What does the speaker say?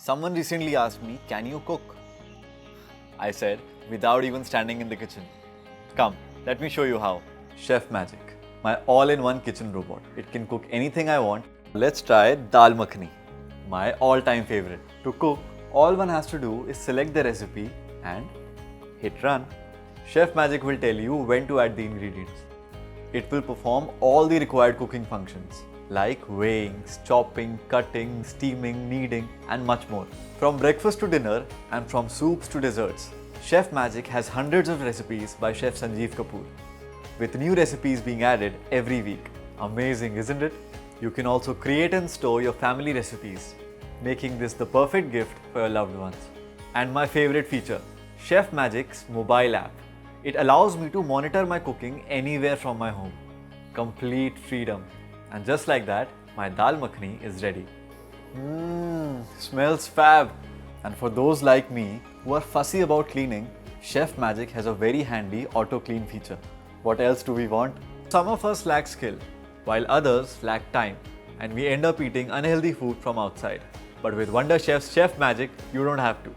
Someone recently asked me, can you cook? I said, without even standing in the kitchen. Come, let me show you how. Chef Magic, my all-in-one kitchen robot. It can cook anything I want. Let's try Dal Makhani, my all-time favorite. To cook, all one has to do is select the recipe and hit run. Chef Magic will tell you when to add the ingredients. It will perform all the required cooking functions like weighing, chopping, cutting, steaming, kneading and much more. From breakfast to dinner and from soups to desserts, Chef Magic has hundreds of recipes by Chef Sanjeev Kapoor, with new recipes being added every week. Amazing, isn't it? You can also create and store your family recipes, making this the perfect gift for your loved ones. And my favorite feature, Chef Magic's mobile app. It allows me to monitor my cooking anywhere from my home. Complete freedom. And just like that, my Dal Makhani is ready. Smells fab. And for those like me who are fussy about cleaning, Chef Magic has a very handy auto clean feature. What else do we want? Some of us lack skill, while others lack time, and we end up eating unhealthy food from outside. But with Wonderchef's Chef Magic, you don't have to.